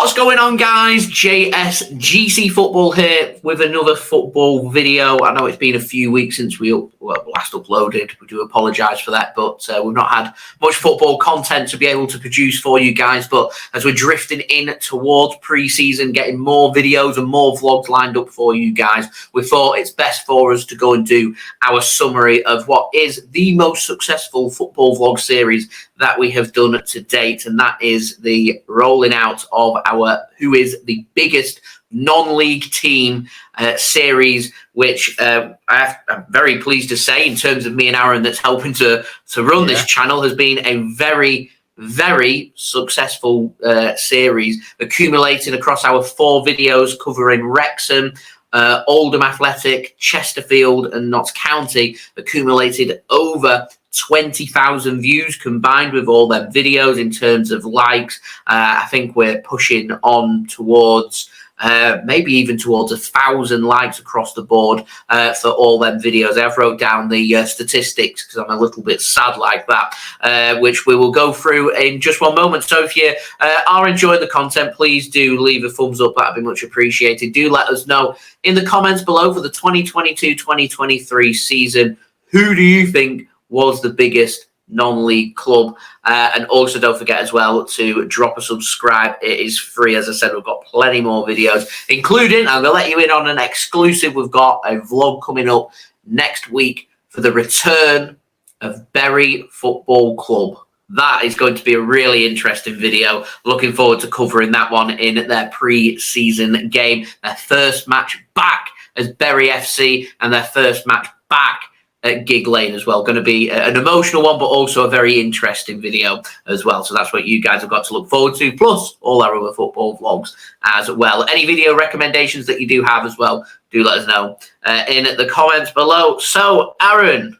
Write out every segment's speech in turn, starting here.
What's going on, guys? JSGC Football here with another football video. I know it's been a few weeks since we last uploaded. We do apologise for that, but we've not had much football content to be able to produce for you guys. But as we're drifting in towards pre-season, getting more videos and more vlogs lined up for you guys, we thought it's best for us to go and do our summary of what is the most successful football vlog series that we have done to date, and that is the rolling out of our Who is the Biggest Non-League Team series, which I'm very pleased to say, in terms of me and Aaron that's helping to run this channel, has been a very successful series, accumulating across our 4 videos covering Wrexham, Oldham Athletic, Chesterfield and Notts County, accumulated over 20,000 views combined with all their videos. In terms of likes, I think we're pushing on towards maybe even towards 1,000 likes across the board for all them videos. I've wrote down the statistics because I'm a little bit sad like that, which we will go through in just one moment. So if you are enjoying the content, please do leave a thumbs up. That'd be much appreciated. Do let us know in the comments below for the 2022-2023 season, who do you think was the biggest non-league club? And also don't forget as well to drop a subscribe. It is free. As I said, we've got plenty more videos, including, I'm going to let you in on an exclusive, we've got a vlog coming up next week for the return of Bury Football Club. That is going to be a really interesting video. Looking forward to covering that one in their pre-season game. Their first match back as Bury FC and their first match back at Gig Lane as well. Going to be an emotional one, but also a very interesting video as well. So that's what you guys have got to look forward to, plus all our other football vlogs as well. Any video recommendations that you do have as well, do let us know in the comments below. So, Aaron.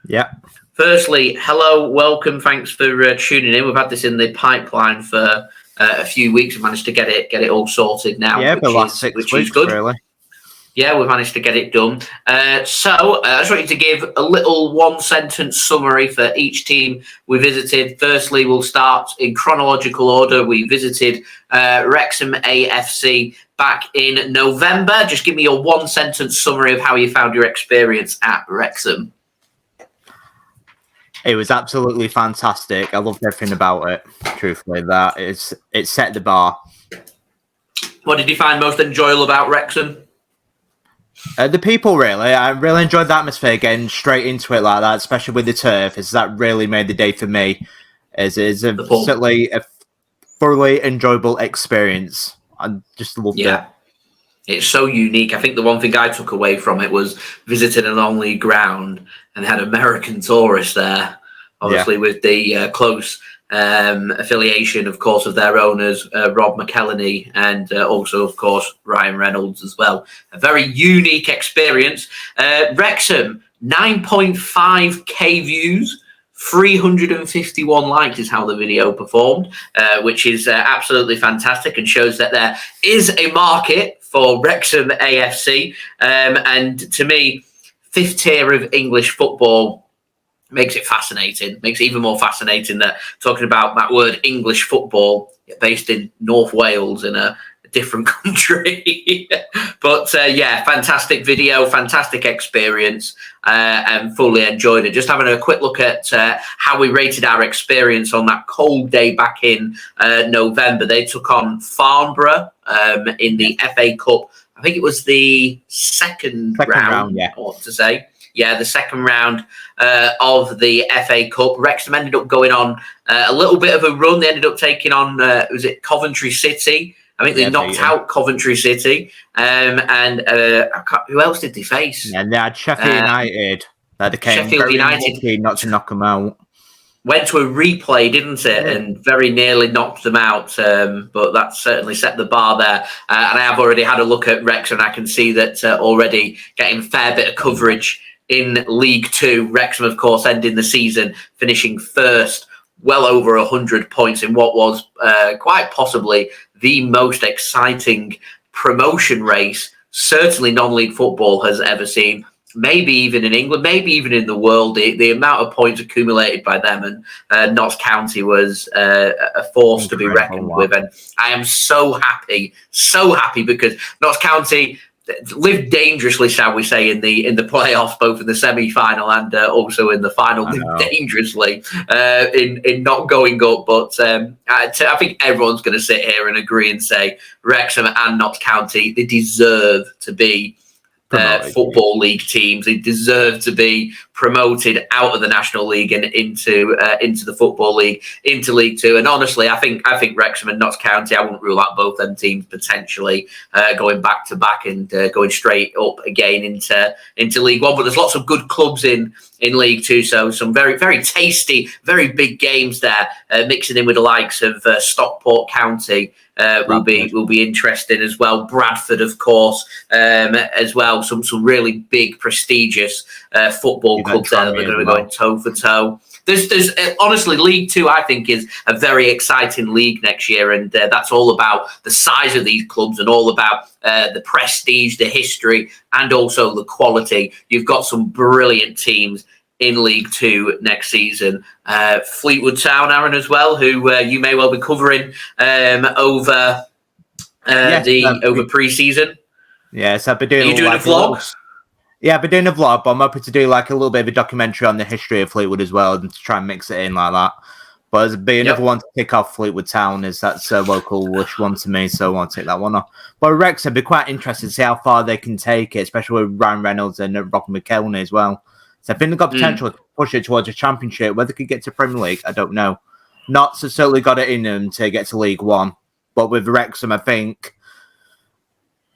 Yeah. Firstly, hello, welcome. Thanks for tuning in. We've had this in the pipeline for a few weeks. We managed to get it all sorted now. Yeah, the last 6 weeks, good. Really. Yeah, we've managed to get it done. So I just want you to give a little one-sentence summary for each team we visited. Firstly, we'll start in chronological order. We visited Wrexham AFC back in November. Just give me your one-sentence summary of how you found your experience at Wrexham. It was absolutely fantastic. I loved everything about it. Truthfully, it set the bar. What did you find most enjoyable about Wrexham? The people, really. I really enjoyed the atmosphere, getting straight into it like that, especially with the turf. That really made the day for me. It's certainly a thoroughly enjoyable experience. I just loved it. It's so unique. I think the one thing I took away from it was visiting a non-league ground and had American tourists there, obviously with the close affiliation, of course, of their owners, Rob McElhenney, and also, of course, Ryan Reynolds as well. A very unique experience. Wrexham, 9.5k views, 351 likes is how the video performed, which is absolutely fantastic and shows that there is a market for Wrexham AFC. And to me, 5th tier of English football makes it fascinating, makes it even more fascinating that talking about that word English football based in North Wales in a different country. But yeah, fantastic video, fantastic experience, and fully enjoyed it. Just having a quick look at how we rated our experience on that cold day back in November. They took on Farnborough in the FA Cup. I think it was the second round, I want to say. Yeah, the second round of the FA Cup. Wrexham ended up going on a little bit of a run. They ended up taking on, was it Coventry City? I think they knocked out Coventry City. Who else did they face? Yeah, they had Sheffield United. Sheffield United not to knock them out. Went to a replay, didn't it? And very nearly knocked them out. But that certainly set the bar there. And I have already had a look at Wrexham. I can see that already getting a fair bit of coverage in League Two. Wrexham, of course, ending the season, finishing first, well over 100 points in what was quite possibly the most exciting promotion race certainly non-league football has ever seen. maybe even in England, maybe even in the world. The amount of points accumulated by them and Notts County was a force to be reckoned with. And I am so happy because Notts County lived dangerously, shall we say, in the playoffs, both in the semi-final and also in the final. Lived dangerously in not going up. But I think everyone's going to sit here and agree and say Wrexham and Notts County, they deserve to be Football League teams. They deserve to be promoted out of the National League and into the Football League, into League Two. And honestly, I think Wrexham and Notts County, I wouldn't rule out both them teams potentially going back to back and going straight up again into League One. But there's lots of good clubs in League Two, so some very, very tasty, very big games there, mixing in with the likes of Stockport County. Will be interesting as well. Bradford, of course, as well. Some really big, prestigious football clubs there that are going to be going toe for toe. There's honestly, League Two, I think, is a very exciting league next year, and that's all about the size of these clubs and all about the prestige, the history, and also the quality. You've got some brilliant teams in League Two next season. Fleetwood Town, Aaron, as well, who you may well be covering over pre-season. Yes, I've been doing. Are you doing a vlog? Yeah, I've been doing a vlog, but I'm hoping to do like a little bit of a documentary on the history of Fleetwood as well, and to try and mix it in like that. But there's be another one to pick off Fleetwood Town, is that's a local-ish one to me, so I want to take that one off. But Rex, I'd be quite interested to see how far they can take it, especially with Ryan Reynolds and Robin McKelney as well. So I think they've got potential to push it towards a championship. Whether they could get to Premier League, I don't know. Notts have certainly got it in them to get to League One. But with Wrexham, I think,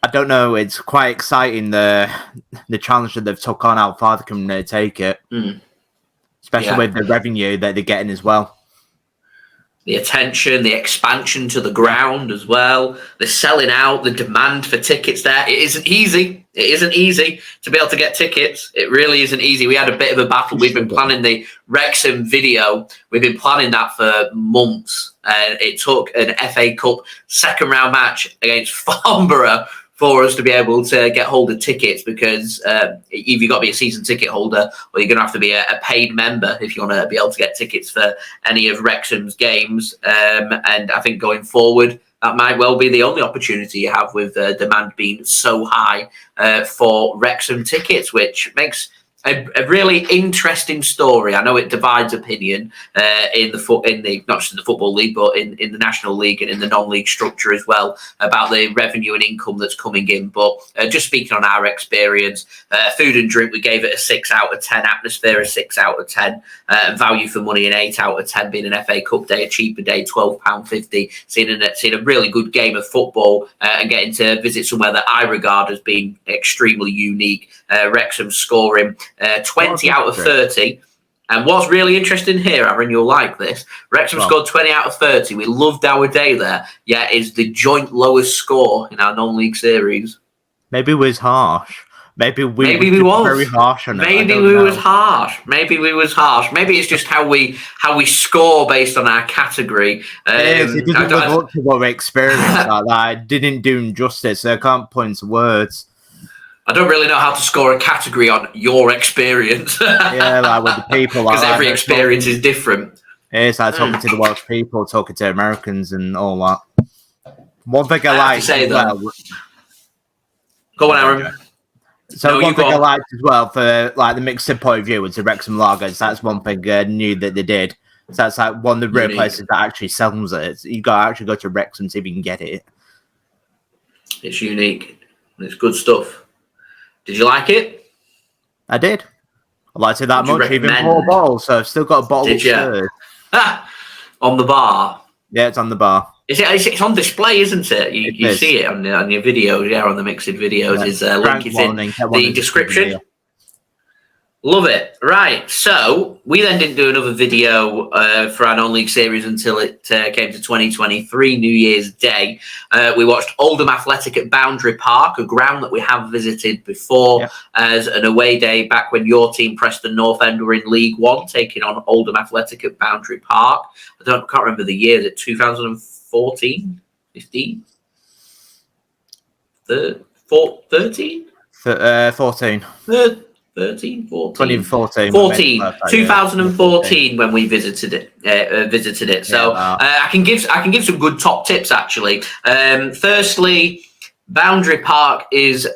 I don't know, it's quite exciting, the challenge that they've took on, how far they can take it. Especially with the revenue that they're getting as well. The attention, the expansion to the ground as well. They're selling out, the demand for tickets there. It isn't easy. It isn't easy to be able to get tickets. It really isn't easy. We had a bit of a battle. We've been planning the Wrexham video. We've been planning that for months. And it took an FA Cup second round match against Farnborough for us to be able to get hold of tickets, because you've got to be a season ticket holder, or you're going to have to be a paid member if you want to be able to get tickets for any of Wrexham's games. And I think going forward, that might well be the only opportunity you have, with demand being so high for Wrexham tickets, which makes a really interesting story. I know it divides opinion in the not just in the Football League, but in the National League and in the non-league structure as well, about the revenue and income that's coming in. But just speaking on our experience, food and drink, we gave it a 6 out of 10. Atmosphere, a 6 out of 10. Value for money, an 8 out of 10. Being an FA Cup day, a cheaper day, £12.50. Seeing a really good game of football and getting to visit somewhere that I regard as being extremely unique. Wrexham scoring 20 out of 30. And what's really interesting here, Aaron, you'll like this. Wrexham scored 20 out of 30. We loved our day there. Yeah, is the joint lowest score in our non-league series. Maybe it was harsh. Maybe we was very harsh on it. Maybe we was harsh. Maybe it's just how we score based on our category. It doesn't live up to what we experienced like that. It didn't do him justice, so I can't put into words. I don't really know how to score a category on your experience. Yeah, like with the people. Because every experience is different. It's like talking to the Welsh people, talking to Americans and all that. One thing I like as well. Go on, Aaron. So one thing I liked as well for like the mixed point of view was the Wrexham lagers. That's one thing new that they did. So that's like one of the rare places that actually sells it. You got to actually go to Wrexham and see if you can get it. It's unique. It's good stuff. Did you like it? I did. I liked it that much, even bought a bottle, so I've still got a bottle upstairs. On the bar? Yeah, it's on the bar. It's on display, isn't it? You see it on your videos, on the Mixed videos. Link is in the description. Love it. Right, so we then didn't do another video for our non-league series until it came to 2023, New Year's Day. We watched Oldham Athletic at Boundary Park, a ground that we have visited before as an away day back when your team, Preston North End, were in League One, taking on Oldham Athletic at Boundary Park. I can't remember the year. Is it 2014? 15? 13? 14. 13, 14? 2014. 2014 when we visited it. So I can give some good top tips actually. Firstly, Boundary Park is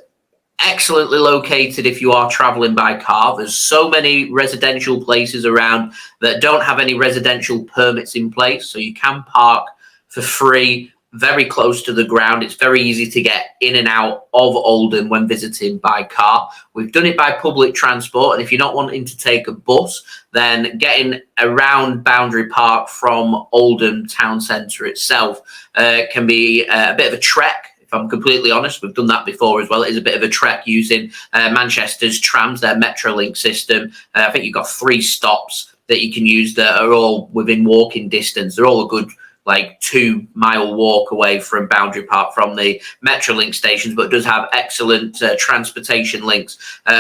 excellently located if you are traveling by car. There's so many residential places around that don't have any residential permits in place, so you can park for free very close to the ground. It's very easy to get in and out of Oldham when visiting by car. We've done it by public transport, and if you're not wanting to take a bus, then getting around Boundary Park from Oldham town centre itself can be a bit of a trek. If I'm completely honest, we've done that before as well. It is a bit of a trek using Manchester's trams, their Metrolink system. I think you've got 3 stops that you can use that are all within walking distance. They're all a good 2-mile walk away from Boundary Park from the Metrolink stations, but it does have excellent transportation links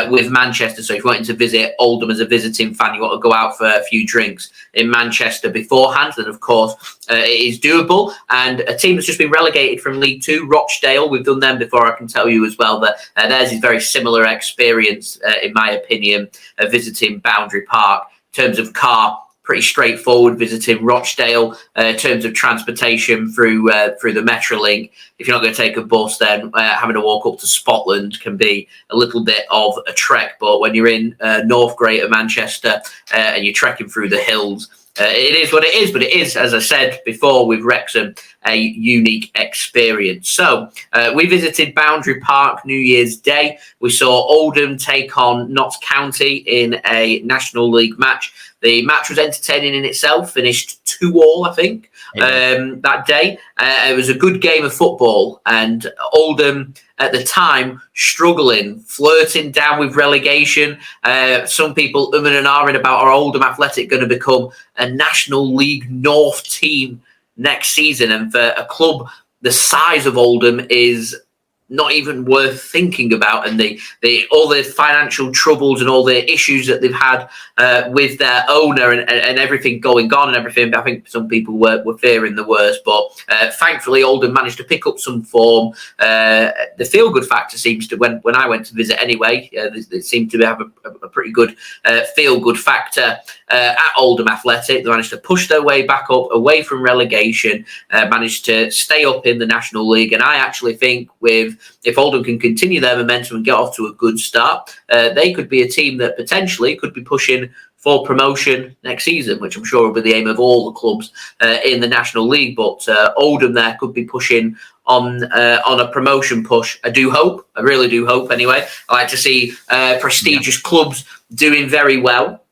with Manchester. So if you're wanting to visit Oldham as a visiting fan, you want to go out for a few drinks in Manchester beforehand, then of course it is doable. And a team that's just been relegated from League Two, Rochdale, we've done them before. I can tell you as well that theirs is very similar experience, in my opinion, visiting Boundary Park. In terms of car, pretty straightforward visiting Rochdale. In terms of transportation through the Metrolink, if you're not going to take a bus, then having to walk up to Spotland can be a little bit of a trek. But when you're in North Greater Manchester and you're trekking through the hills, it is what it is. But it is, as I said before, with Wrexham, a unique experience. So we visited Boundary Park New Year's Day. We saw Oldham take on Notts County in a National League match. The match was entertaining in itself, finished 2-2, I think, that day. It was a good game of football, and Oldham at the time struggling, flirting down with relegation. Some people umming and ahhing about our Oldham Athletic going to become a National League North team next season, and for a club the size of Oldham is not even worth thinking about, and all the financial troubles and all the issues that they've had with their owner and everything going on and everything. I think some people were fearing the worst, but thankfully Oldham managed to pick up some form. The feel-good factor seems to, when I went to visit anyway, they seem to have a pretty good feel-good factor at Oldham Athletic. They managed to push their way back up away from relegation, managed to stay up in the National League, and I actually think if Oldham can continue their momentum and get off to a good start, they could be a team that potentially could be pushing for promotion next season, which I'm sure will be the aim of all the clubs in the National League. But Oldham there could be pushing on a promotion push. I really do hope anyway. I like to see prestigious clubs doing very well.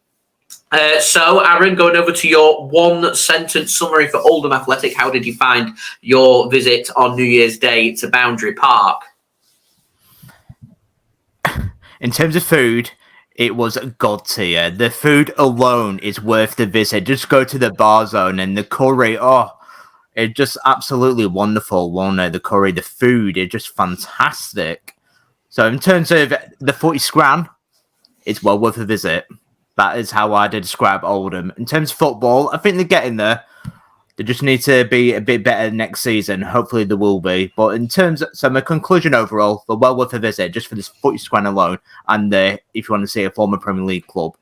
So, Aaron, going over to your 1-sentence summary for Oldham Athletic, how did you find your visit on New Year's Day to Boundary Park? In terms of food, it was god tier. The food alone is worth the visit. Just go to the bar zone and the curry, it's just absolutely wonderful, wasn't it? The curry, the food, it's just fantastic. So in terms of the 40 scran, it's well worth a visit. That is how I describe Oldham. In terms of football, I think they're getting there. They just need to be a bit better next season. Hopefully they will be. But in terms of, so my conclusion overall, they're well worth a visit just for this 40 scran alone. And if you want to see a former Premier League club.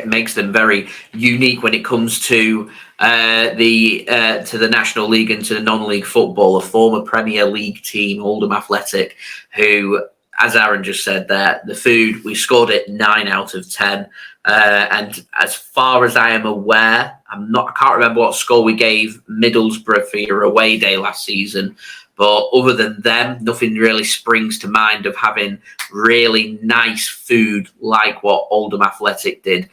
Makes them very unique when it comes to the National League and to the non-league football. A former Premier League team, Oldham Athletic, who, as Aaron just said there, the food, we scored it 9 out of 10. And as far as I am aware, I can't remember what score we gave Middlesbrough for your away day last season. But other than them, nothing really springs to mind of having really nice food like what Oldham Athletic did.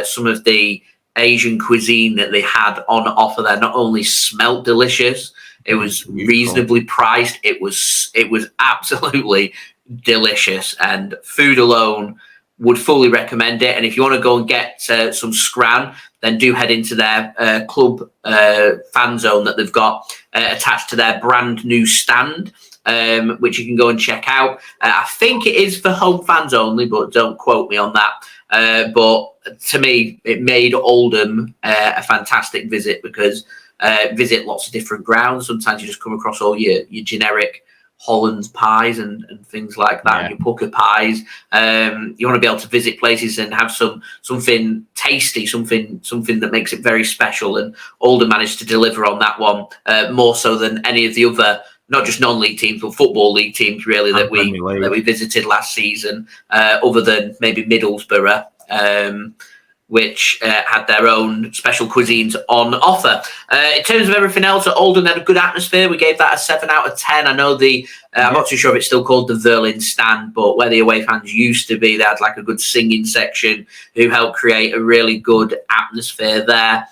Some of the Asian cuisine that they had on offer there not only smelt delicious, it was reasonably priced. It was absolutely delicious, and food alone would fully recommend it. And if you want to go and get some scran, then do head into their club fan zone that they've got attached to their brand new stand, which you can go and check out. I think it is for home fans only, but don't quote me on that. But to me, it made Oldham a fantastic visit because visit lots of different grounds. Sometimes you just come across all your generic Hollands pies and things like that, and your pucker pies. You want to be able to visit places and have something tasty, something that makes it very special. And Oldham managed to deliver on that one more so than any of the other, not just non-league teams, but football league teams really that we visited last season, other than maybe Middlesbrough. Which had their own special cuisines on offer. In terms of everything else, at Oldham, they had a good atmosphere. We gave that a 7 out of 10. I know I'm not too sure if it's still called the Verlin Stand, but where the away fans used to be, they had like a good singing section who helped create a really good atmosphere there.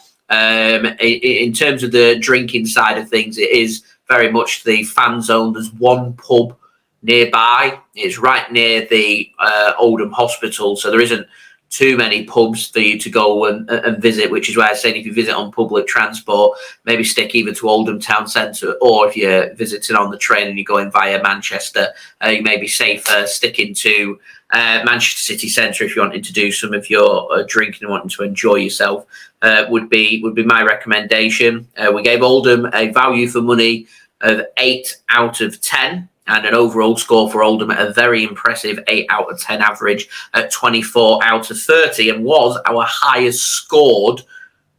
In terms of the drinking side of things, it is very much the fan zone. There's one pub nearby. It's right near the Oldham Hospital, so there isn't too many pubs for you to go and visit, which is why I was saying if you visit on public transport, maybe stick either to Oldham Town Centre, or if you're visiting on the train and you're going via Manchester, you may be safer sticking to Manchester City Centre if you're wanting to do some of your drinking and wanting to enjoy yourself. Would be my recommendation. We gave Oldham a value for money of 8 out of 10. And an overall score for Oldham at a very impressive 8 out of 10 average at 24 out of 30, and was our highest scored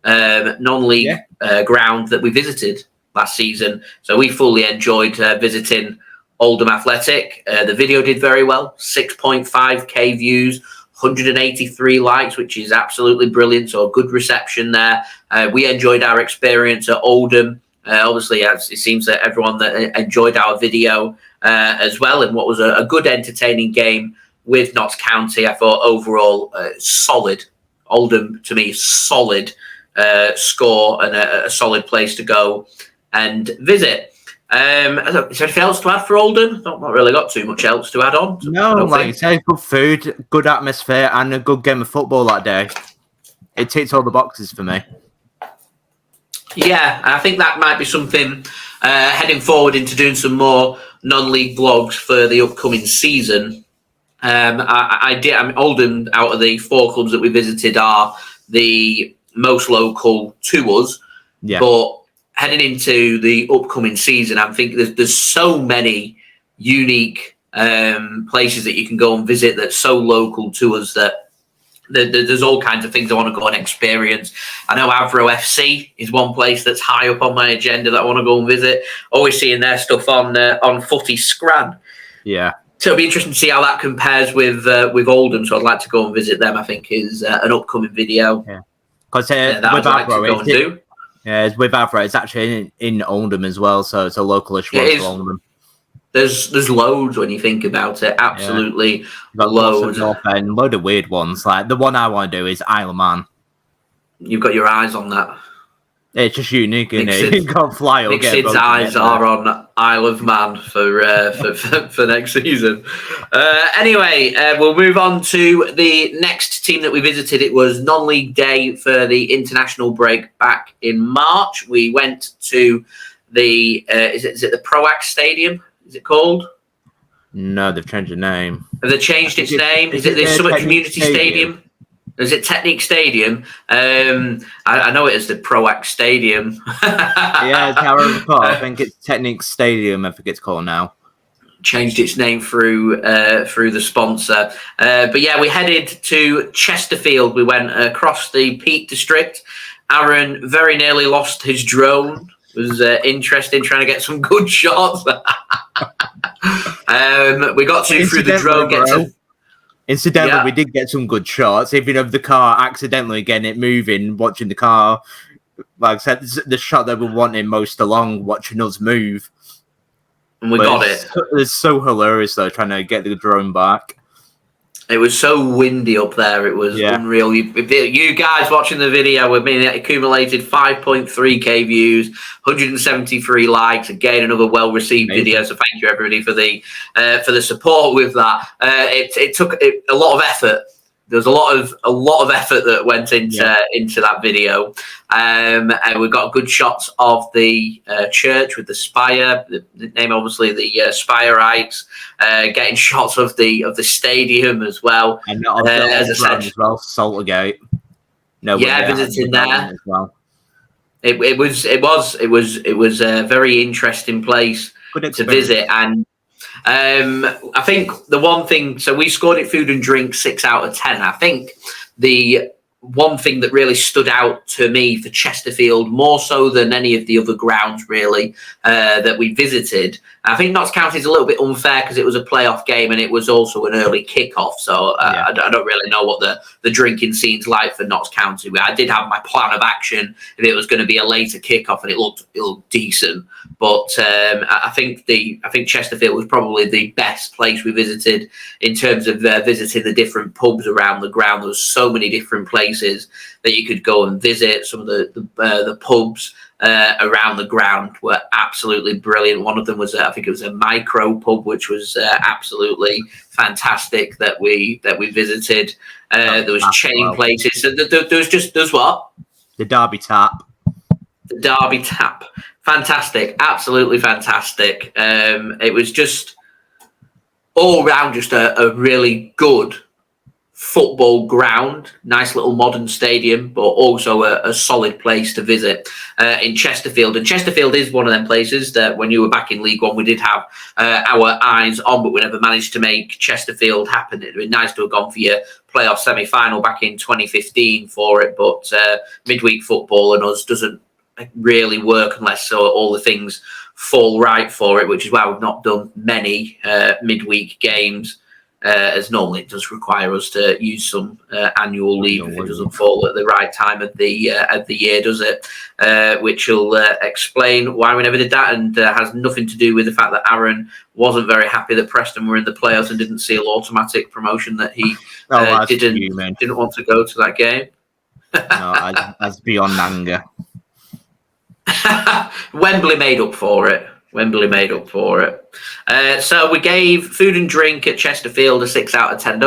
non-league ground that we visited last season. So we fully enjoyed visiting Oldham Athletic. The video did very well, 6.5k views, 183 likes, which is absolutely brilliant. So a good reception there. We enjoyed our experience at Oldham. Obviously, it seems that everyone that enjoyed our video as well, and what was a good, entertaining game with Notts County. I thought overall solid. Oldham, to me, solid score and a solid place to go and visit. Is there anything else to add for Oldham? Not really got too much else to add on. No, like you say, good food, good atmosphere, and a good game of football that day. It ticks all the boxes for me. Yeah, I think that might be something heading forward into doing some more non-league vlogs for the upcoming season. Oldham, out of the 4 clubs that we visited, are the most local to us. Yeah. But heading into the upcoming season, I think there's so many unique places that you can go and visit that's so local to us that there's all kinds of things I want to go and experience. I know Avro FC is one place that's high up on my agenda that I want to go and visit. Always seeing their stuff on Footy Scran. Yeah. So it'll be interesting to see how that compares with Oldham. So I'd like to go and visit them. I think is an upcoming video. Yeah. Because with Avro, it's with Avro. It's actually in Oldham as well. So it's a localish one for Oldham. There's loads when you think about it. Absolutely loads. And a load of weird ones. Like the one I want to do is Isle of Man. You've got your eyes on that. It's just unique, isn't it? You can't fly or MixedSid's eyes are on Isle of Man for next season. Anyway, we'll move on to the next team that we visited. It was non-league day for the international break back in March. We went to the is it the Proax Stadium? Is it called? No, they've changed the name. Have they changed its name? Is it the Summit Community Stadium? Is it Technique Stadium? I know it as the Proax Stadium. Yeah, I think it's Technique Stadium. I think it's called now. Changed its name through the sponsor. But yeah, we headed to Chesterfield. We went across the Peak District. Aaron very nearly lost his drone. It was interesting trying to get some good shots. We got through the drone. Incidentally, we did get some good shots, even of the car accidentally getting it moving, watching the car. Like I said, the shot that we wanted most along, watching us move. And we got it. It's so hilarious, though, trying to get the drone back. It was so windy up there. It was unreal. You guys watching the video with me, it accumulated 5.3k views, 173 likes. Again, another well-received video. So thank you everybody for the support with that. It took a lot of effort. There was a lot of effort that went into that video, and we got good shots of the church with the spire. The name, obviously, the Spireites. Getting shots of the stadium as well. And as I said, as well, Saltergate. No, visiting there as well. It was a very interesting place to visit, and I think the one thing, so we scored it food and drink 6 out of 10. I think the one thing that really stood out to me for Chesterfield, more so than any of the other grounds really that we visited, I think Notts County is a little bit unfair because it was a playoff game and it was also an early kickoff. So I don't really know what the drinking scene's like for Notts County. I did have my plan of action if it was going to be a later kickoff, and it looked decent. But I think Chesterfield was probably the best place we visited in terms of visiting the different pubs around the ground. There was so many different places that you could go and visit. Some of the pubs around the ground were absolutely brilliant. One of them was, I think it was a micro pub, which was absolutely fantastic that we visited. There was chain places. So there's what? The Derby Tap. The Derby Tap. Fantastic. Absolutely fantastic. It was just all round just a really good football ground, nice little modern stadium, but also a solid place to visit in Chesterfield. And Chesterfield is one of them places that when you were back in League One, we did have our eyes on, but we never managed to make Chesterfield happen. It'd been nice to have gone for your playoff semi-final back in 2015 for it, but midweek football and us doesn't really work unless all the things fall right for it, which is why we've not done many midweek games. As normally it does require us to use some annual leave if it doesn't fall at the right time of the year, does it? Which will explain why we never did that, and has nothing to do with the fact that Aaron wasn't very happy that Preston were in the playoffs and didn't seal automatic promotion, that he didn't want to go to that game. No, that's beyond anger. Wembley made up for it. So we gave food and drink at Chesterfield a 6 out of 10.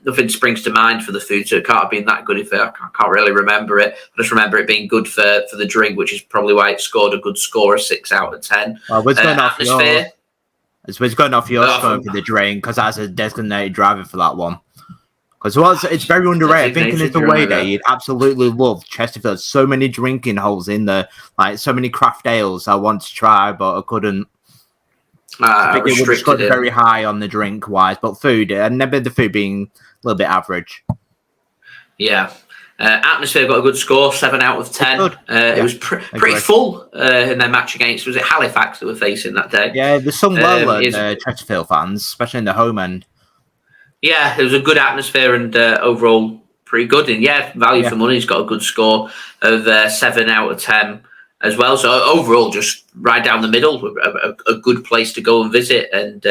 Nothing springs to mind for the food, so it can't have been that good. I can't really remember it. I just remember it being good for the drink, which is probably why it scored a good score of 6 out of 10. Well, we're going off your score for the drink because I was a designated driver for that one. Because it's very underrated. Thinking it's away day, you'd absolutely love Chesterfield. So many drinking holes in there, like so many craft ales I want to try, but I couldn't. I think it would score very high on the drink wise, but food, and never the food being a little bit average. Yeah. Atmosphere got a good score, 7 out of 10. It was pretty full in their match against, was it Halifax that were facing that day? Yeah, there's some Chesterfield fans, especially in the home end. Yeah, it was a good atmosphere and overall pretty good. And value for money's got a good score of 7 out of 10 as well. So overall, just right down the middle, a good place to go and visit. And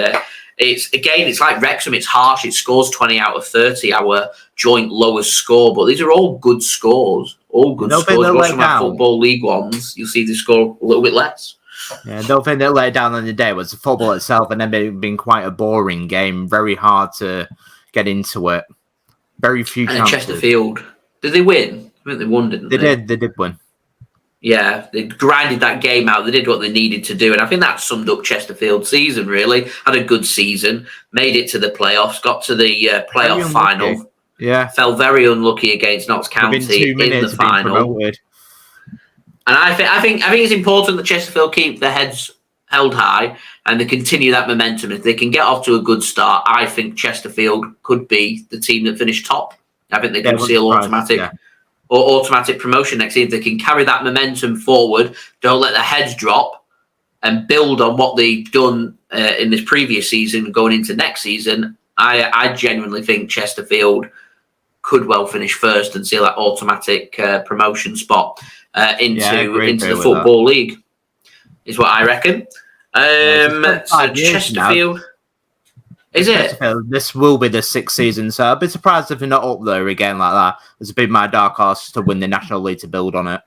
it's like Wrexham, it's harsh. It scores 20 out of 30, our joint lowest score. But these are all good scores. All good scores. Watch some Football League ones, you'll see they score a little bit less. Yeah, the thing that let down on the day was the football itself, and then it being quite a boring game. Very hard to get into it. Very few chances. Chesterfield, did they win? I think they won, didn't they? They did win. Yeah, they grinded that game out. They did what they needed to do, and I think that summed up Chesterfield's season. Really, had a good season, made it to the playoffs, got to the playoff final. Yeah, fell very unlucky against Notts County in the final. And I think it's important that Chesterfield keep their heads held high and they continue that momentum. If they can get off to a good start, I think Chesterfield could be the team that finished top. I think they can seal automatic promotion next year. If they can carry that momentum forward, don't let their heads drop, and build on what they've done in this previous season going into next season, I genuinely think Chesterfield could well finish first and seal that automatic promotion spot into the Football League, is what I reckon. So Chesterfield, is it? This will be the 6th season, so I'd be surprised if they're not up there again like that. It's been my dark horse to win the National League to build on it.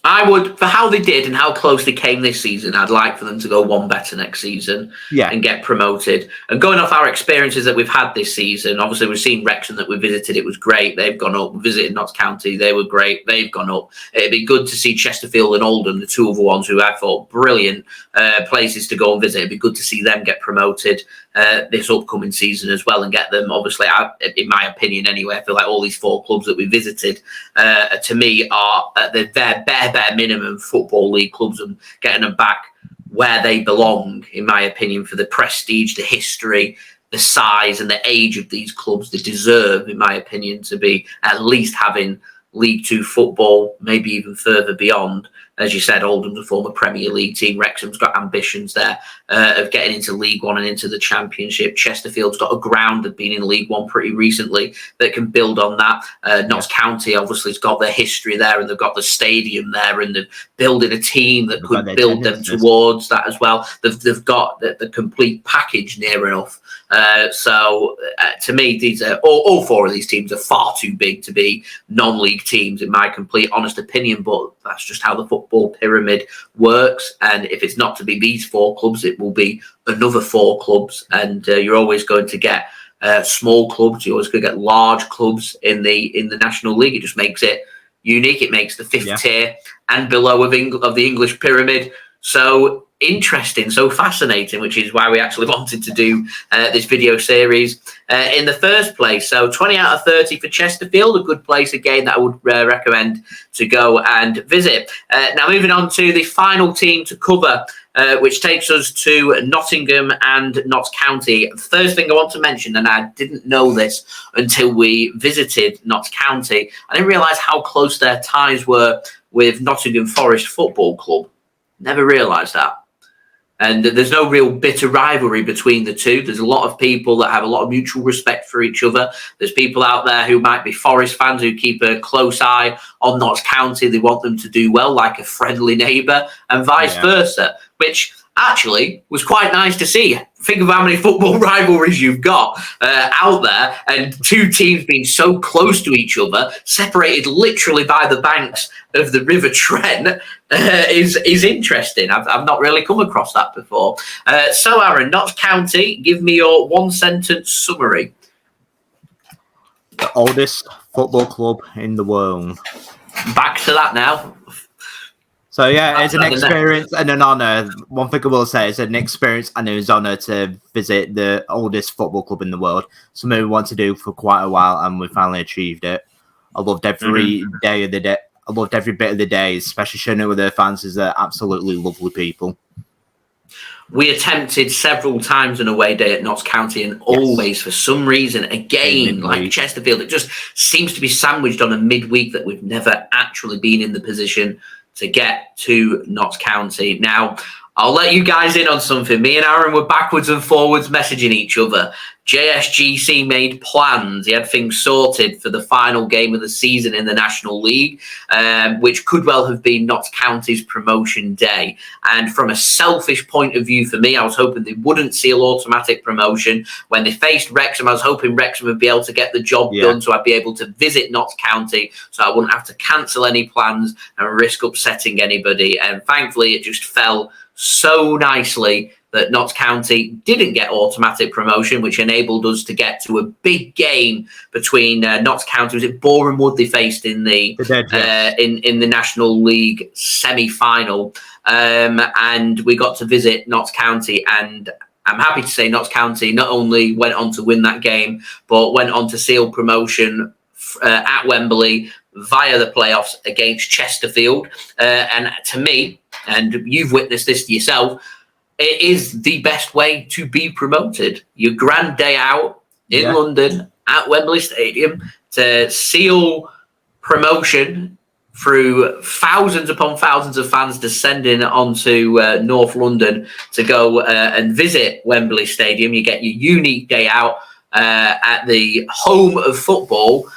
I would, for how they did and how close they came this season, I'd like for them to go one better next season and get promoted. And going off our experiences that we've had this season, obviously we've seen Wrexham that we visited. It was great. They've gone up. We visited Notts County. They were great. They've gone up. It'd be good to see Chesterfield and Oldham, the two other ones who I thought brilliant places to go and visit. It'd be good to see them get promoted this upcoming season as well and get them, obviously, in my opinion anyway, I feel like all these 4 clubs that we visited, to me, are at their bare minimum Football League clubs, and getting them back where they belong, in my opinion, for the prestige, the history, the size and the age of these clubs. They deserve, in my opinion, to be at least having League Two football, maybe even further beyond. As you said, Oldham's a former Premier League team. Wrexham's got ambitions there of getting into League One and into the Championship. Chesterfield's got a ground that been in League One pretty recently that can build on that. Notts County obviously has got their history there, and they've got the stadium there, and they've building a team that could build them towards that as well. They've got the complete package near enough. So to me, these are all four of these teams are far too big to be non-league teams, in my complete honest opinion. But that's just how the football pyramid works. And if it's not to be these four clubs, it will be another four clubs. And you're always going to get small clubs. You're always going to get large clubs in the National League. It just makes it unique. It makes the fifth tier and below of the English pyramid so interesting, so fascinating, which is why we actually wanted to do this video series in the first place. So 20 out of 30 for Chesterfield, a good place again that I would recommend to go and visit. Now moving on to the final team to cover, which takes us to Nottingham and Notts County. The first thing I want to mention, and I didn't know this until we visited Notts County, I didn't realise how close their ties were with Nottingham Forest Football Club. Never realised that. And there's no real bitter rivalry between the two. There's a lot of people that have a lot of mutual respect for each other. There's people out there who might be Forest fans who keep a close eye on Notts County. They want them to do well, like a friendly neighbour, and vice versa, which actually was quite nice to see. Think of how many football rivalries you've got out there, and two teams being so close to each other, separated literally by the banks of the River Trent, is interesting. I've not really come across that before. So, Aaron, Notts County, give me your one-sentence summary. The oldest football club in the world. Back to that now. So, yeah, it's an experience and an honour. One thing I will say, it's an experience and it was an honour to visit the oldest football club in the world. Something we want to do for quite a while, and we finally achieved it. I loved every day of the day. I loved every bit of the day, especially sharing it with their fans, as they're absolutely lovely people. We attempted several times an away day at Notts County, and always, for some reason, again, like Chesterfield, it just seems to be sandwiched on a midweek that we've never actually been in the position to get to Notts County. Now, I'll let you guys in on something. Me and Aaron were backwards and forwards messaging each other. JSGC made plans. He had things sorted for the final game of the season in the National League, which could well have been Notts County's promotion day. And from a selfish point of view for me, I was hoping they wouldn't seal automatic promotion. When they faced Wrexham, I was hoping Wrexham would be able to get the job done, so I'd be able to visit Notts County, so I wouldn't have to cancel any plans and risk upsetting anybody. And thankfully, it just fell so nicely that Notts County didn't get automatic promotion, which enabled us to get to a big game between Notts County. Was it Boreham Wood they faced in the in the National League semi-final? And we got to visit Notts County, and I'm happy to say Notts County not only went on to win that game, but went on to seal promotion at Wembley via the playoffs against Chesterfield. And to me, and you've witnessed this yourself, it is the best way to be promoted. Your grand day out in London at Wembley Stadium to seal promotion through thousands upon thousands of fans descending onto North London to go and visit Wembley Stadium. You get your unique day out at the home of football.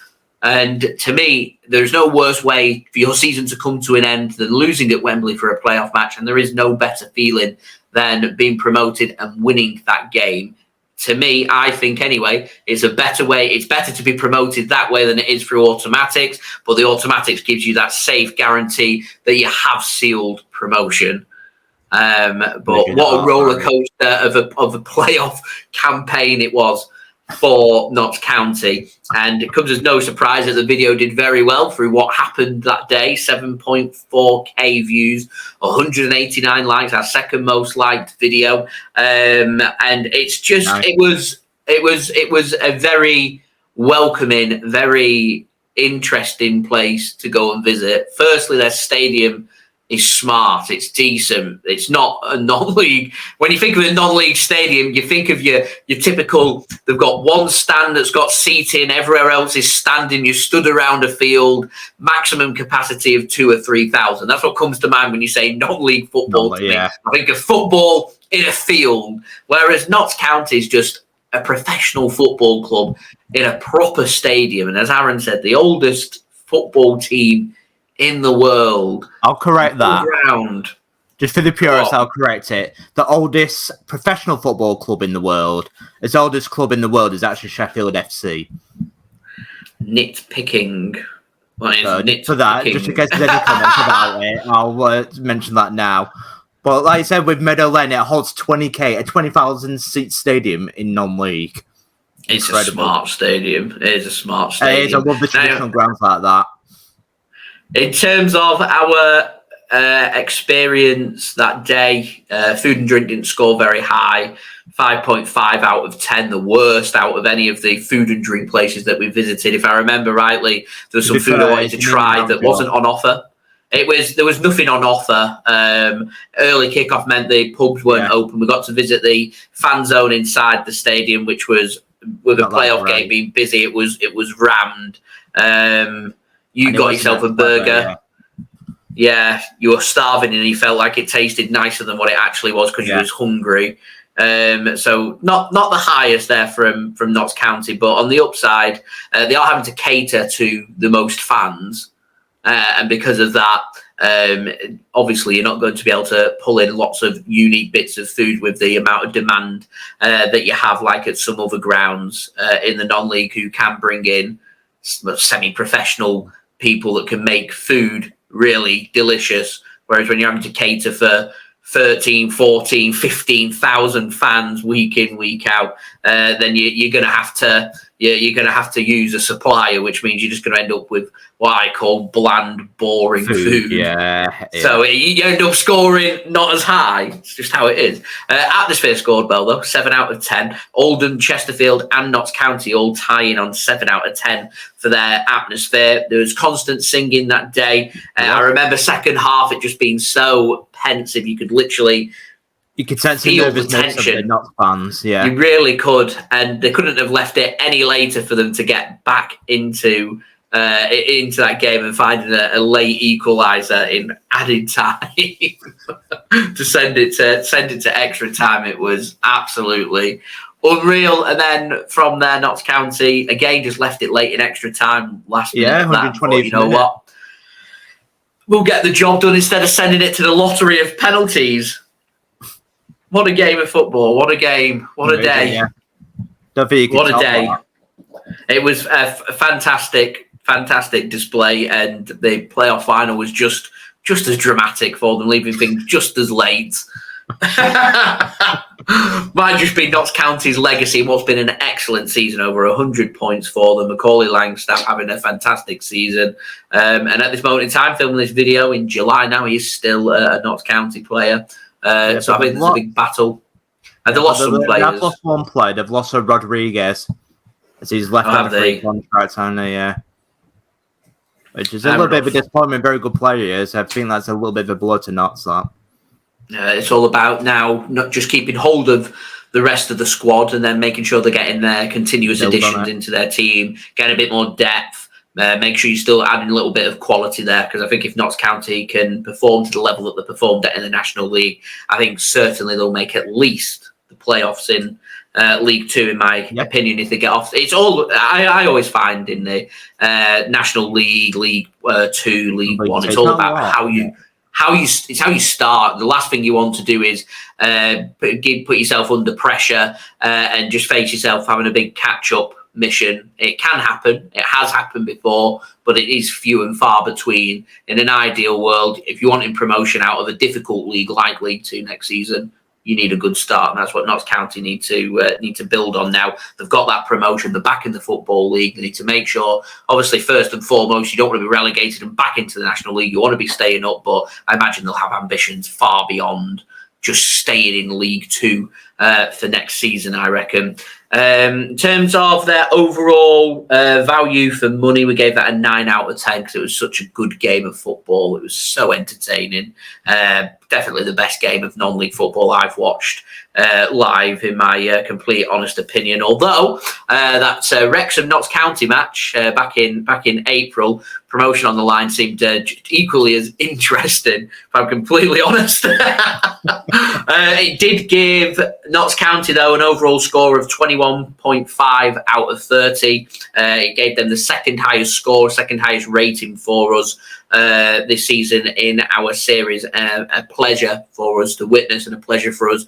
And to me, there's no worse way for your season to come to an end than losing at Wembley for a playoff match. And there is no better feeling than being promoted and winning that game. To me, I think anyway, it's a better way. It's better to be promoted that way than it is through automatics. But the automatics gives you that safe guarantee that you have sealed promotion. But what a roller coaster of a playoff campaign it was for Notts County. And it comes as no surprise that the video did very well through what happened that day. 7.4k views, 189 likes, our second most liked video. And it's just it was a very welcoming, very interesting place to go and visit. Firstly, their stadium is smart. It's decent. It's not a non-league. When you think of a non-league stadium, you think of your typical. They've got one stand that's got seating. Everywhere else is standing. You stood around a field. Maximum capacity of 2,000 or 3,000. That's what comes to mind when you say non-league football. To me, I think of football in a field. Whereas Notts County is just a professional football club in a proper stadium. And as Aaron said, the oldest football team in the world. I'll correct that. Ground. Just for the purists, I'll correct it. The oldest professional football club in the world, its oldest club in the world is actually Sheffield FC. Nitpicking. For that, just in case there's any comments about it, I'll mention that now. But like I said, with Meadow Lane, it holds 20k, a 20,000 seat stadium in non-league. It's a smart stadium. It is a smart stadium. It is. I love the traditional grounds like that. In terms of our experience that day, food and drink didn't score very high. 5.5 out of 10, the worst out of any of the food and drink places that we visited. If I remember rightly, there was some food I wanted to try that wasn't on offer. There was nothing on offer. Early kickoff meant the pubs weren't open. We got to visit the fan zone inside the stadium, which was, with a playoff game being busy, it was rammed. You got yourself a burger. Yeah, you were starving and you felt like it tasted nicer than what it actually was because you was hungry. So not the highest there from Notts County, but on the upside, they are having to cater to the most fans. And because of that, obviously you're not going to be able to pull in lots of unique bits of food with the amount of demand that you have, like at some other grounds in the non-league, who can bring in semi-professional people that can make food really delicious. Whereas when you're having to cater for 13, 14, 15,000 fans week in, week out, then you're going to have to use a supplier, which means you're just going to end up with what I call bland, boring food. Yeah. So you end up scoring not as high. It's just how it is. Atmosphere scored well, though, 7 out of 10. Oldham, Chesterfield and Notts County all tying on 7 out of 10 for their atmosphere. There was constant singing that day. I remember second half, it just being so pensive. You could literally... You could sense the nervousness of the Notts fans, yeah. You really could, and they couldn't have left it any later for them to get back into that game and finding a late equaliser in added time to send it to extra time. It was absolutely unreal. And then from there, Notts County again just left it late in extra time last minute. Yeah, 120. You know what? We'll get the job done instead of sending it to the lottery of penalties. What a game of football. What a game. What a day. Yeah. What a day. It was a fantastic display, and the playoff final was just as dramatic for them, leaving things just as late. Might just be Notts County's legacy in what's been an excellent season, over 100 points for them. Macaulay Langstaff having a fantastic season. And at this moment in time, filming this video in July now, he's still a Notts County player. So I think there's a big battle. And they lost some players. They've lost one player. They've lost Rodriguez, as he's left on a free contract only, which is a little bit of a disappointment. Very good player he is. I think that's a little bit of a blow to Notts, that. It's all about now not just keeping hold of the rest of the squad and then making sure they're getting their continuous additions into their team, getting a bit more depth. Make sure you're still adding a little bit of quality there, because I think if Notts County can perform to the level that they performed at in the National League, I think certainly they'll make at least the playoffs in League Two, in my opinion, if they get off. It's all I always find in the National League, League Two, League One. It's all about how you start. The last thing you want to do is put yourself under pressure and just face yourself having a big catch-up mission. It can happen. It has happened before, but it is few and far between. In an ideal world, if you're wanting promotion out of a difficult league like League Two next season, you need a good start, and that's what Notts County need to build on now. They've got that promotion. They're back in the Football League. They need to make sure, obviously, first and foremost, you don't want to be relegated and back into the National League. You want to be staying up, but I imagine they'll have ambitions far beyond just staying in League Two for next season, I reckon. In terms of their overall value for money, we gave that a 9 out of 10 because it was such a good game of football. It was so entertaining. Definitely the best game of non-league football I've watched live, in my complete honest opinion. Although that Wrexham Notts County match back in April, promotion on the line seemed equally as interesting, if I'm completely honest. It did give Notts County, though, an overall score of 21.5 out of 30. It gave them the second highest score, second highest rating for us this season in our series. A pleasure for us to witness and a pleasure for us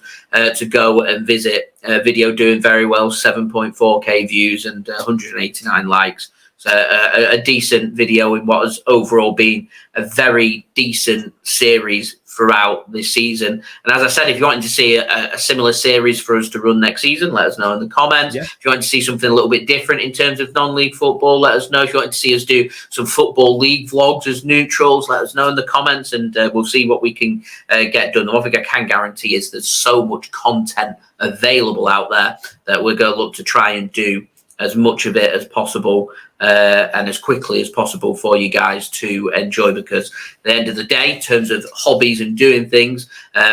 to go and visit. Video doing very well, 7.4k views and 189 likes. So a decent video in what has overall been a very decent series throughout this season. And as I said, if you wanted to see a similar series for us to run next season, let us know in the comments. Yeah. If you wanted to see something a little bit different in terms of non-league football, let us know. If you wanted to see us do some football league vlogs as neutrals, let us know in the comments, and we'll see what we can get done. The one thing I can guarantee is there's so much content available out there that we're going to look to try and do as much of it as possible and as quickly as possible for you guys to enjoy, because at the end of the day, in terms of hobbies and doing things,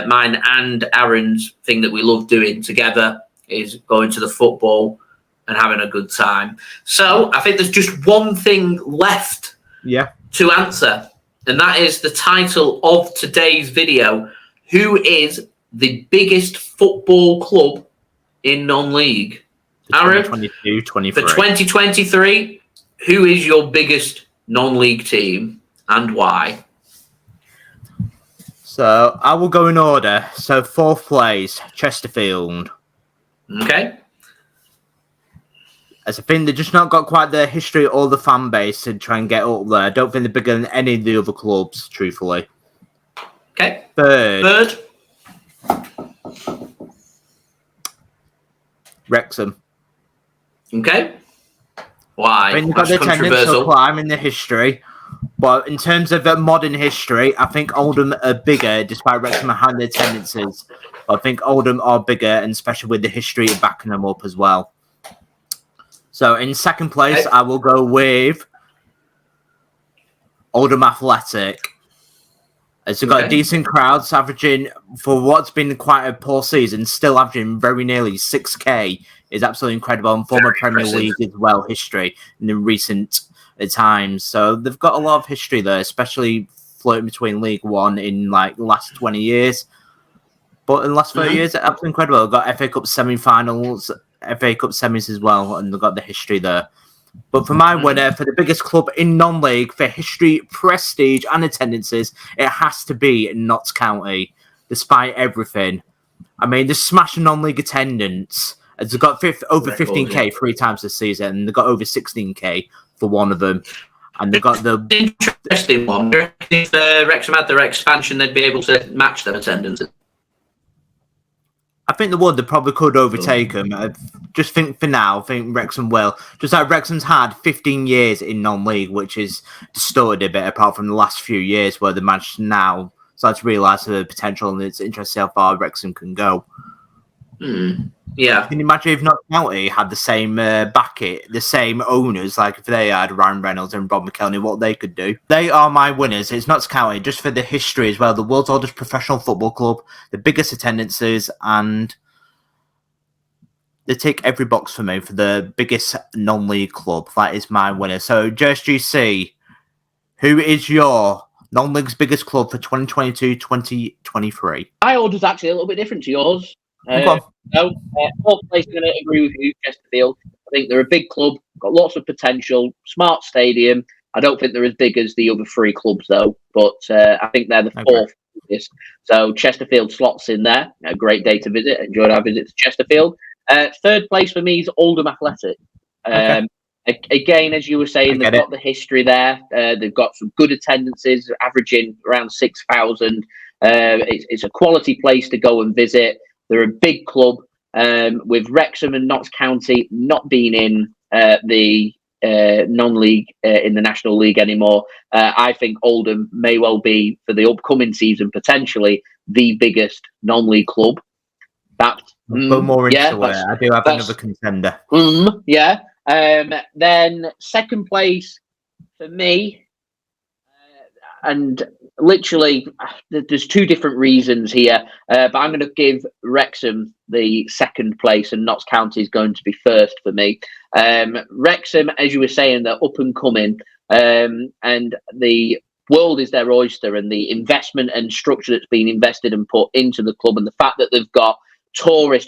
mine and Aaron's thing that we love doing together is going to the football and having a good time. So I think there's just one thing left to answer, and that is the title of today's video. Who is the biggest football club in non-league? Aaron, for 2023, who is your biggest non-league team and why? So I will go in order. So 4th place, Chesterfield. Okay. As I think they've just not got quite the history or the fan base to try and get up there. I don't think they're bigger than any of the other clubs, truthfully. Okay. Third. Wrexham. Okay. Why? I mean, they've got the attendance to climb in the history, but in terms of modern history, I think Oldham are bigger, despite Wrexham having the attendances. I think Oldham are bigger, and especially with the history of backing them up as well. So in 2nd place, I will go with Oldham Athletic. As they've got decent crowds, averaging, for what's been quite a poor season, still averaging very nearly 6k is absolutely incredible. And former Premier League as well, history in the recent times. So they've got a lot of history there, especially floating between League One in like the last 20 years. But in the last 30 years, absolutely incredible. They've got FA Cup semi-finals, FA Cup semis as well, and they've got the history there. But for my winner, for the biggest club in non-league, for history, prestige, and attendances, it has to be Notts County, despite everything. I mean, they're smashing non-league attendance. They've got over 15k 3 times this season, and they've got over 16k for one of them. And they've got the interesting one. If Wrexham had their expansion, they'd be able to match their attendance. I think they would. They probably could overtake them. I just think for now, I think Wrexham will. Just like Wrexham's had 15 years in non-league, which is distorted a bit apart from the last few years where they managed now start to realise the potential, and it's interesting how far Wrexham can go. Yeah. Can you imagine if Notts County had the same the same owners, like if they had Ryan Reynolds and Rob McElhenney, what they could do? They are my winners. It's Notts County, just for the history as well. The world's oldest professional football club, the biggest attendances, and they tick every box for me for the biggest non-league club. That is my winner. So, JSGC, who is your non-league's biggest club for 2022-2023? My order's actually a little bit different to yours. Fourth place, I'm going to agree with you, Chesterfield. I think they're a big club, got lots of potential, smart stadium. I don't think they're as big as the other 3 clubs, though, but I think they're the 4th biggest. So Chesterfield slots in there. A great day to visit. Enjoyed our visit to Chesterfield. 3rd place for me is Oldham Athletic. Again, as you were saying, they've got the history there. They've got some good attendances, averaging around 6,000. It's a quality place to go and visit. They're a big club, with Wrexham and Notts County not being in the non-league in the National League anymore. I think Oldham may well be, for the upcoming season, potentially the biggest non-league club. That But more into it. I do have another contender. Yeah. Then second place for me, and literally there's two different reasons here, but I'm going to give Wrexham the second place, and Notts County is going to be first for me. Wrexham, as you were saying, they're up and coming, and the world is their oyster, and the investment and structure that's been invested and put into the club, and the fact that they've got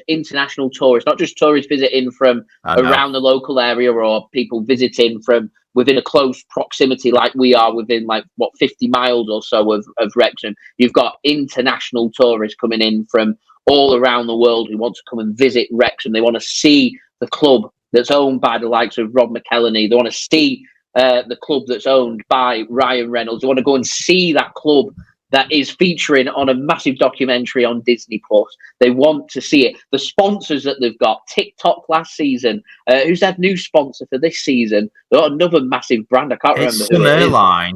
international tourists, not just tourists visiting from around the local area, or people visiting from within a close proximity like we are, within 50 miles or so of Wrexham. You've got international tourists coming in from all around the world who want to come and visit Wrexham. They want to see the club that's owned by the likes of Rob McElhenney. They want to see the club that's owned by Ryan Reynolds. They want to go and see that club that is featuring on a massive documentary on Disney Plus. They want to see it. The sponsors that they've got, TikTok last season. Who's their new sponsor for this season? They've got another massive brand. I can't remember who it is. Airline.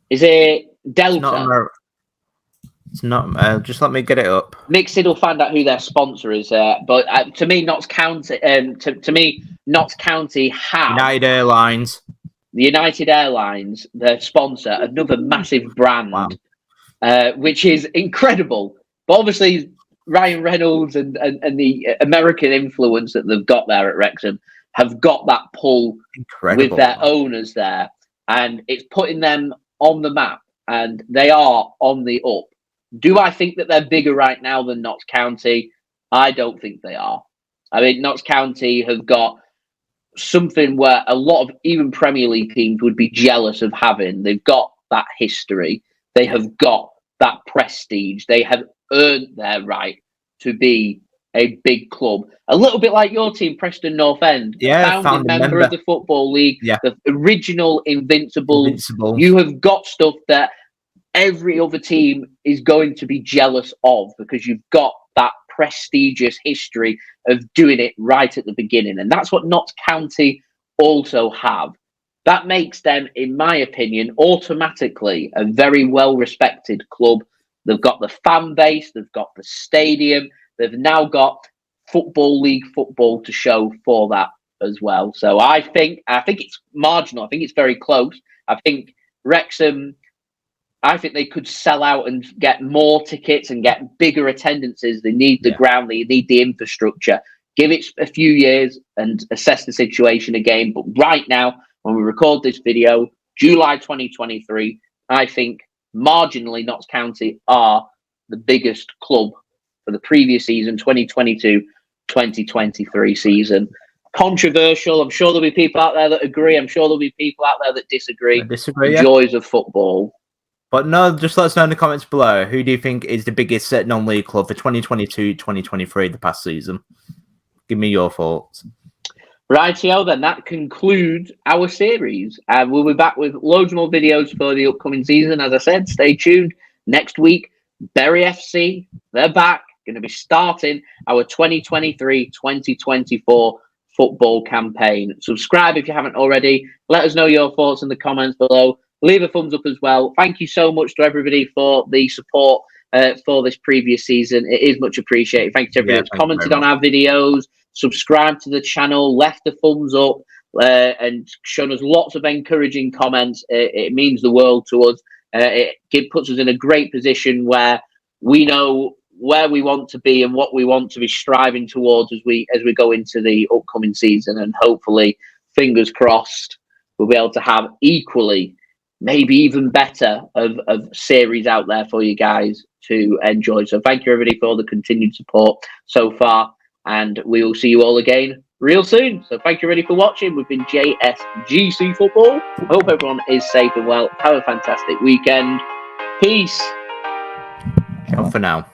Is it Delta? It's not. Just let me get it up. MixedSid will find out who their sponsor is. But to me, Notts County. To me, Notts County have United Airlines. The United Airlines, their sponsor, another massive brand, which is incredible. But obviously, Ryan Reynolds and the American influence that they've got there at Wrexham have got that pull with their owners there. And it's putting them on the map, and they are on the up. Do I think that they're bigger right now than Notts County? I don't think they are. I mean, Notts County have got something where a lot of even Premier League teams would be jealous of having. They've got that history. They have got that prestige. They have earned their right to be a big club. A little bit like your team, Preston North End. Founding member of the Football League. Yeah. The original Invincible. You have got stuff that every other team is going to be jealous of, because you've got that prestigious history of doing it right at the beginning. And that's what Notts County also have. That makes them, in my opinion, automatically a very well-respected club. They've got the fan base, they've got the stadium, they've now got Football League football to show for that as well. So I think it's marginal. I think it's very close. I think Wrexham, I think they could sell out and get more tickets and get bigger attendances. They need the ground. They need the infrastructure. Give it a few years and assess the situation again. But right now, when we record this video, July 2023, I think marginally Notts County are the biggest club for the previous season, 2022-2023 season. Controversial. I'm sure there'll be people out there that agree. I'm sure there'll be people out there that disagree. Joys of football. But no, just let us know in the comments below. Who do you think is the biggest non-league club for 2022-2023, the past season? Give me your thoughts. Rightio, then that concludes our series. And we'll be back with loads more videos for the upcoming season. As I said, stay tuned. Next week, Bury FC, they're back. Going to be starting our 2023-2024 football campaign. Subscribe if you haven't already. Let us know your thoughts in the comments below. Leave a thumbs up as well. Thank you so much to everybody for the support for this previous season. It is much appreciated. Thank you to everybody that's commented on our videos, subscribed to the channel, left a thumbs up, and shown us lots of encouraging comments. It means the world to us. It puts us in a great position where we know where we want to be and what we want to be striving towards as we go into the upcoming season. And hopefully, fingers crossed, we'll be able to have equally, maybe even better of series out there for you guys to enjoy. So thank you everybody for all the continued support so far, and we will see you all again real soon. So thank you everybody for watching. We've been JSGC Football. I hope everyone is safe and well. Have a fantastic weekend. Peace. Ciao for now.